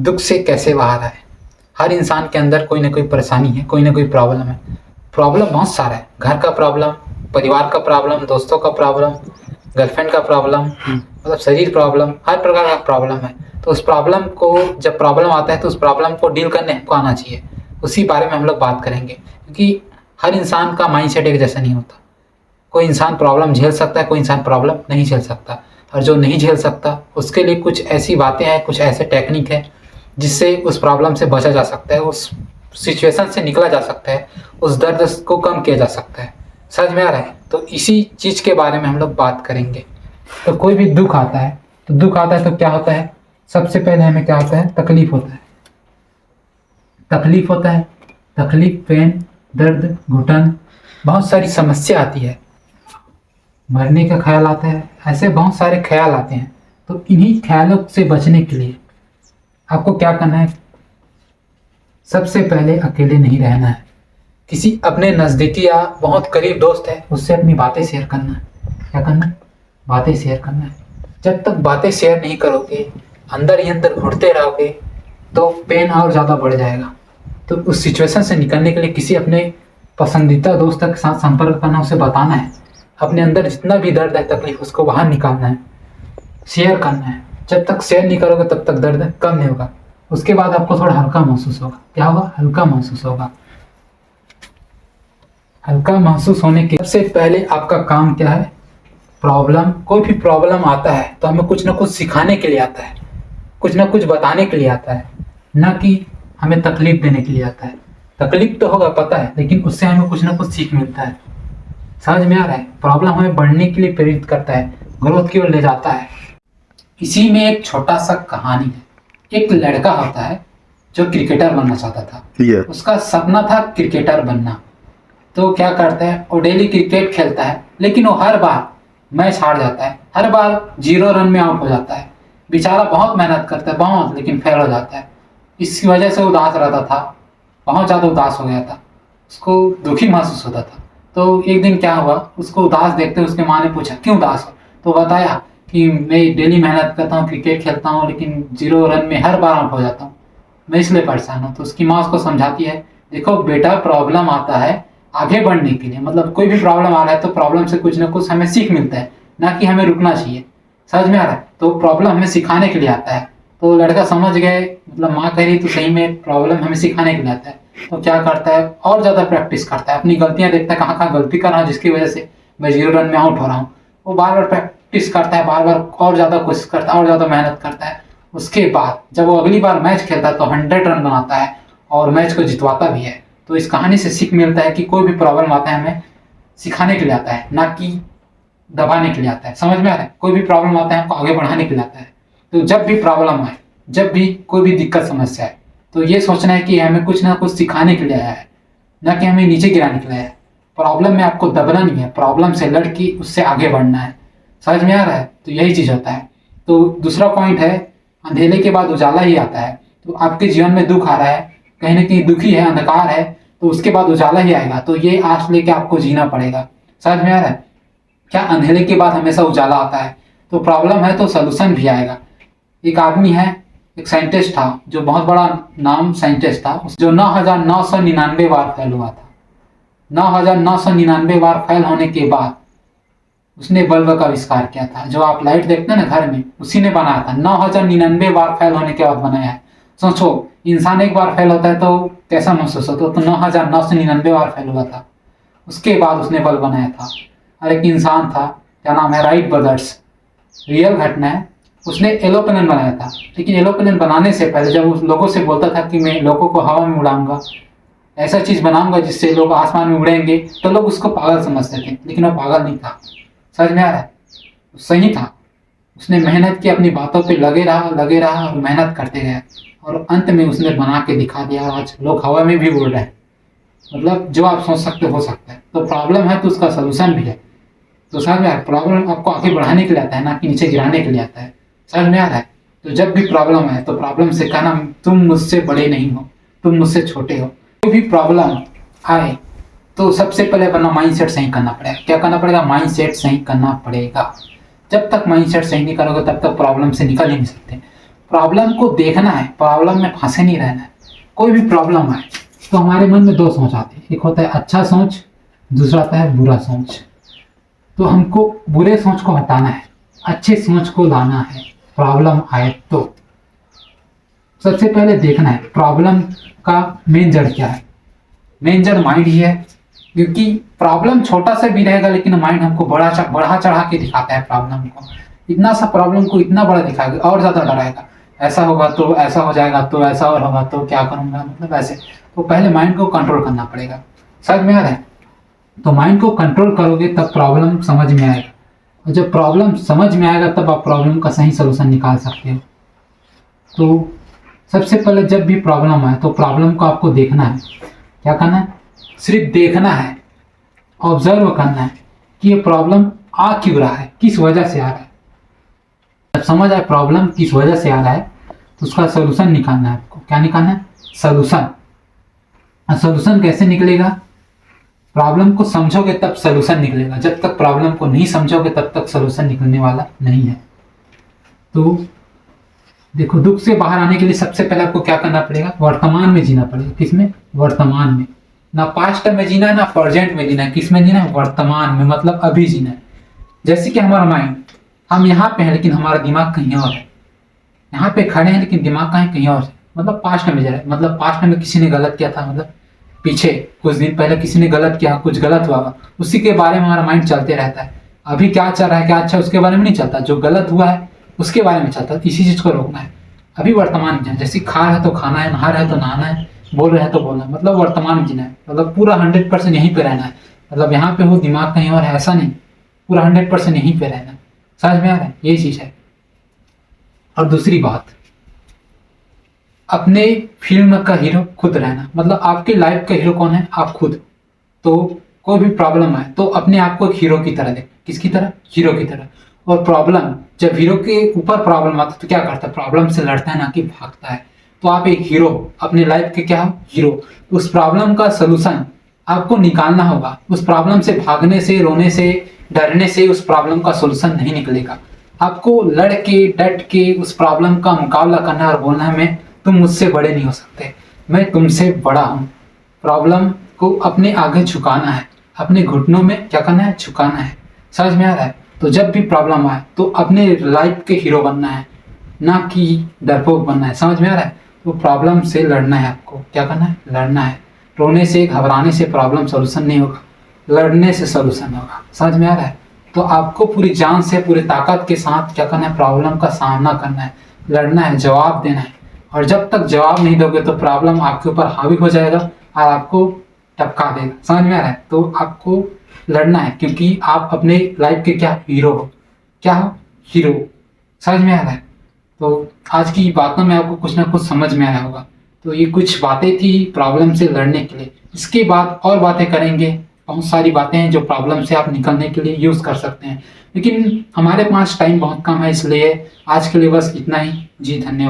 दुख से कैसे बाहर आए। हर इंसान के अंदर कोई ना कोई परेशानी है, कोई ना कोई प्रॉब्लम है। प्रॉब्लम बहुत सारा है, घर का प्रॉब्लम, परिवार का प्रॉब्लम, दोस्तों का प्रॉब्लम, गर्लफ्रेंड का प्रॉब्लम, मतलब शरीर प्रॉब्लम, हर प्रकार का प्रॉब्लम है। तो उस प्रॉब्लम को, जब प्रॉब्लम आता है तो उस प्रॉब्लम को डील करने हमको आना चाहिए। उसी बारे में हम लोग बात करेंगे, क्योंकि हर इंसान का माइंडसेट एक जैसा नहीं होता। कोई इंसान प्रॉब्लम झेल सकता है, कोई इंसान प्रॉब्लम नहीं झेल सकता। और जो नहीं झेल सकता उसके लिए कुछ ऐसी बातें हैं, कुछ ऐसे टेक्निक है जिससे उस प्रॉब्लम से बचा जा सकता है, उस सिचुएशन से निकला जा सकता है, उस दर्द को कम किया जा सकता है। समझ में आ रहा है? तो इसी चीज़ के बारे में हम लोग बात करेंगे। तो कोई भी दुख आता है, तो दुख आता है तो क्या होता है? सबसे पहले हमें क्या होता है? तकलीफ होता है। तकलीफ होता है, तकलीफ, पेन, दर्द, घुटन, बहुत सारी समस्या आती है। मरने का ख्याल आता है, ऐसे बहुत सारे ख्याल आते हैं। तो इन्हीं ख्यालों से बचने के लिए आपको क्या करना है? सबसे पहले अकेले नहीं रहना है। किसी अपने नज़दीकी या बहुत करीब दोस्त है, उससे अपनी बातें शेयर करना है। क्या करना है? बातें शेयर करना है। जब तक बातें शेयर नहीं करोगे, अंदर ही अंदर घुटते रहोगे, तो पेन और ज़्यादा बढ़ जाएगा। तो उस सिचुएशन से निकलने के लिए किसी अपने पसंदीदा दोस्त के साथ संपर्क करना, उसे बताना है। अपने अंदर जितना भी दर्द है, तकलीफ, उसको बाहर निकालना है, शेयर करना है। जब तक शेयर नहीं करोगे तब तक दर्द कम नहीं होगा। उसके बाद आपको थोड़ा हल्का महसूस होगा। क्या होगा? हल्का महसूस होगा। हल्का महसूस होने के सबसे पहले आपका काम क्या है? प्रॉब्लम, कोई भी प्रॉब्लम आता है तो हमें कुछ ना कुछ सिखाने के लिए आता है, कुछ ना कुछ बताने के लिए आता है, ना कि हमें तकलीफ देने के लिए आता है। तकलीफ तो होगा, पता है, लेकिन उससे हमें कुछ ना कुछ सीख मिलता है। समझ में आ रहा है? प्रॉब्लम हमें बढ़ने के लिए प्रेरित करता है, ग्रोथ की ओर ले जाता है। इसी में एक छोटा सा कहानी है। एक लड़का होता है जो क्रिकेटर बनना चाहता था। उसका सपना था क्रिकेटर बनना। तो क्या करता है, वो डेली क्रिकेट खेलता है, लेकिन वो हर बार मैच हार जाता है, हर बार 0 रन में आउट हो जाता है। बेचारा बहुत मेहनत करता है, बहुत, लेकिन फेल हो जाता है। इसकी वजह से उदास रहता था, बहुत ज़्यादा उदास हो गया था, उसको दुखी महसूस होता था। तो एक दिन क्या हुआ, उसको उदास देखते उसके माँ ने पूछा, क्यों उदास हो? तो बताया कि मैं डेली मेहनत करता हूँ, क्रिकेट खेलता हूँ, लेकिन 0 रन में हर बार आउट हो जाता हूँ, मैं इसलिए परेशान हूँ। तो उसकी माँ उसको समझाती है, देखो बेटा, प्रॉब्लम आता है आगे बढ़ने के लिए, मतलब कोई भी प्रॉब्लम आ रहा है तो प्रॉब्लम से कुछ ना कुछ हमें सीख मिलता है, ना कि हमें रुकना चाहिए। समझ में आ रहा है? तो प्रॉब्लम हमें सिखाने के लिए आता है। तो लड़का समझ गए, मतलब माँ कह रही तो सही में प्रॉब्लम हमें सिखाने के लिए आता है। तो क्या करता है, और ज़्यादा प्रैक्टिस करता है, अपनी गलतियाँ देखता है, कहाँ कहाँ गलती कर रहा हूँ जिसकी वजह से मैं 0 रन में आउट हो रहा हूँ। वो बार बार प्रैक्टिस करता है, बार बार और ज़्यादा कोशिश करता है, और ज़्यादा मेहनत करता है। उसके बाद जब वो अगली बार मैच खेलता है तो 100 रन बनाता है और मैच को जितवाता भी है। तो इस कहानी से सीख मिलता है कि कोई भी प्रॉब्लम आता है हमें सिखाने के लिए आता है, ना कि दबाने के लिए आता है। समझ में आ रहा है? कोई भी प्रॉब्लम आता है हमको आगे बढ़ाने के लिए आता है। तो जब भी प्रॉब्लम आए, जब भी कोई भी दिक्कत समस्या है, तो ये सोचना है कि हमें कुछ ना कुछ सिखाने के लिए आया है, ना कि हमें नीचे गिराने के लिए आया है। प्रॉब्लम में आपको दबना नहीं है, प्रॉब्लम से लड़ के उससे आगे बढ़ना है। समझ में आ रहा है? तो यही चीज़ होता है। तो दूसरा पॉइंट है, अंधेरे के बाद उजाला ही आता है। तो आपके जीवन में दुख आ रहा है, कहीं ना कहीं दुखी है, अंधकार है, तो उसके बाद उजाला ही आएगा। तो ये आस लेके आपको जीना पड़ेगा। समझ में आ रहा है? क्या अंधेरे के बाद हमेशा उजाला आता है? तो प्रॉब्लम है तो सोल्यूशन भी आएगा। एक आदमी है, एक साइंटिस्ट था, जो बहुत बड़ा नाम साइंटिस्ट था, जो 9,999 बार फेल हुआ था। 9,999 बार फेल होने के बाद उसने बल्ब का आविष्कार किया था। जो आप लाइट देखते हैं ना घर में, उसी ने बनाया था। 9,099 बार फेल होने के बाद बनाया है। सोचो, इंसान एक बार फेल होता है तो कैसा महसूस होता है? तो 9,999 बार फेल हुआ था, उसके बाद उसने बल्ब बनाया था। और एक इंसान था, क्या नाम है, राइट ब्रदर्स, रियल घटना है। उसने एरोप्लेन बनाया था, लेकिन एरोप्लेन बनाने से पहले जब उस लोगों से बोलता था कि मैं लोगों को हवा में उड़ाऊंगा, ऐसा चीज़ बनाऊंगा जिससे लोग आसमान में उड़ेंगे, तो लोग उसको पागल समझते थे, लेकिन वो पागल नहीं था। समझ में आ रहा है? सही था। उसने मेहनत की, अपनी बातों पे लगे रहा और मेहनत करते गया, और अंत में उसने बना के दिखा दिया। और आज लोग हवा में भी उड़ रहे हैं। मतलब जो आप सोच सकते हो सकता है। तो प्रॉब्लम है तो उसका सोल्यूशन भी है। तो समझ में आ रहा है? प्रॉब्लम आपको आगे बढ़ाने के लिए आता है, ना कि नीचे गिराने के लिए आता है। समझ में आ रहा है? तो जब भी प्रॉब्लम है तो प्रॉब्लम से कहना, तुम मुझसे बड़े नहीं हो, तुम मुझसे छोटे हो। कोई भी प्रॉब्लम आए तो सबसे पहले अपना माइंडसेट सही करना पड़ेगा। क्या करना पड़ेगा? माइंडसेट सही करना पड़ेगा। जब तक माइंडसेट सही नहीं करोगे तब तक प्रॉब्लम से निकल ही नहीं सकते। प्रॉब्लम को देखना है, प्रॉब्लम में फंसे नहीं रहना है। कोई भी प्रॉब्लम आए तो हमारे मन में दो सोच आती है, एक होता है अच्छा सोच, दूसरा आता है बुरा सोच। तो हमको बुरे सोच को हटाना है, अच्छे सोच को लाना है। प्रॉब्लम आए तो सबसे पहले देखना है प्रॉब्लम का मेन जड़ क्या है। मेन जड़ माइंड ही है, क्योंकि प्रॉब्लम छोटा सा भी रहेगा लेकिन माइंड हमको बढ़ा चढ़ा के दिखाता है प्रॉब्लम को। इतना सा प्रॉब्लम को इतना बड़ा दिखाएगा और ज़्यादा डराएगा, ऐसा होगा तो ऐसा हो जाएगा, तो ऐसा और होगा तो क्या करूँगा, मतलब ऐसे। तो पहले माइंड को कंट्रोल करना पड़ेगा। समझ में आ रहा है? तो माइंड को कंट्रोल करोगे तब प्रॉब्लम समझ में आएगा, और जब प्रॉब्लम समझ में आएगा तब आप प्रॉब्लम का सही सोल्यूशन निकाल सकते हो। तो सबसे पहले जब भी प्रॉब्लम आए तो प्रॉब्लम को आपको देखना है। क्या करना है? सिर्फ देखना है, ऑब्जर्व करना है कि ये प्रॉब्लम आ क्यों रहा है, किस वजह से आ रहा है। जब समझ आए प्रॉब्लम किस वजह से आ रहा है तो उसका सोल्यूशन निकालना है आपको। क्या निकालना है? सोल्यूशन। और सोल्यूशन कैसे निकलेगा? प्रॉब्लम को समझोगे तब सोल्यूशन निकलेगा, जब तक प्रॉब्लम को नहीं समझोगे तब तक सोल्यूशन निकलने वाला नहीं है। तो देखो, दुख से बाहर आने के लिए सबसे पहले आपको क्या करना पड़ेगा? वर्तमान में जीना पड़ेगा। किसमें? वर्तमान में। ना पास्ट में जीना है ना प्रेजेंट में जीना है। किस में जीना है? वर्तमान में, मतलब अभी जीना है। जैसे कि हमारा माइंड, हम यहाँ पे हैं लेकिन हमारा दिमाग कहीं और है। यहाँ पे खड़े हैं लेकिन दिमाग कहीं कहीं और है, मतलब पास्ट में जा रहा है। मतलब पास्ट में किसी ने गलत किया था, मतलब पीछे कुछ दिन पहले किसी ने गलत किया, कुछ गलत हुआ, उसी के बारे में हमारा माइंड चलते रहता है। अभी क्या चल रहा है, क्या अच्छा, उसके बारे में नहीं चलता। जो गलत हुआ है उसके बारे में चलता है। इसी चीज को रोकना है। अभी वर्तमान में, जैसे खा रहे तो खाना है, नहा रहे तो नहाना है, बोल रहे हैं तो बोलना है, मतलब वर्तमान में जीना है। मतलब पूरा 100% यहीं पे रहना है। मतलब यहाँ पे हो, दिमाग कहीं और है, ऐसा नहीं। पूरा 100% यहीं पे रहना है। समझ में आ रहा है? यही चीज है। और दूसरी बात, अपने फिल्म का हीरो खुद रहना। मतलब आपकी लाइफ का हीरो कौन है? आप खुद। तो कोई भी प्रॉब्लम आए तो अपने आप को एक हीरो की तरह देख। किसकी तरह? हीरो की तरह। और प्रॉब्लम, जब हीरो के ऊपर प्रॉब्लम आता है तो क्या करता है? प्रॉब्लम से लड़ता है, ना कि भागता है। तो आप एक हीरो, अपने लाइफ के क्या हो? हीरो। उस प्रॉब्लम का सोल्यूशन आपको निकालना होगा। उस प्रॉब्लम से भागने से, रोने से, डरने से उस प्रॉब्लम का सोल्यूशन नहीं निकलेगा। आपको लड़ के, डट के उस प्रॉब्लम का मुकाबला करना है और बोलना है, मैं, तुम मुझसे बड़े नहीं हो सकते, मैं तुमसे बड़ा हूँ। प्रॉब्लम को अपने आगे झुकाना है, अपने घुटनों में क्या करना है? झुकाना है। समझ में आ रहा है? तो जब भी प्रॉब्लम आए तो अपने लाइफ के हीरो बनना है, ना कि डरपोक बनना है। समझ में आ रहा है? तो प्रॉब्लम से लड़ना है आपको। क्या करना है? लड़ना है। रोने से, घबराने से प्रॉब्लम सोल्यूशन नहीं होगा, लड़ने से सोल्यूशन होगा। समझ में आ रहा है? तो आपको पूरी जान से, पूरी ताकत के साथ क्या करना है? प्रॉब्लम का सामना करना है, लड़ना है, जवाब देना है। और जब तक जवाब नहीं दोगे तो प्रॉब्लम आपके ऊपर हावी हो जाएगा और आपको टपका देगा। समझ में आ रहा है? तो आपको लड़ना है, क्योंकि आप अपने लाइफ के क्या? हीरो हो। क्या हो? हीरो। समझ में आ रहा है? तो आज की बातों में आपको कुछ ना कुछ समझ में आया होगा। तो ये कुछ बातें थी प्रॉब्लम से लड़ने के लिए। इसके बाद और बातें करेंगे। बहुत सारी बातें हैं जो प्रॉब्लम से आप निकलने के लिए यूज़ कर सकते हैं, लेकिन हमारे पास टाइम बहुत कम है, इसलिए आज के लिए बस इतना ही। जी धन्यवाद।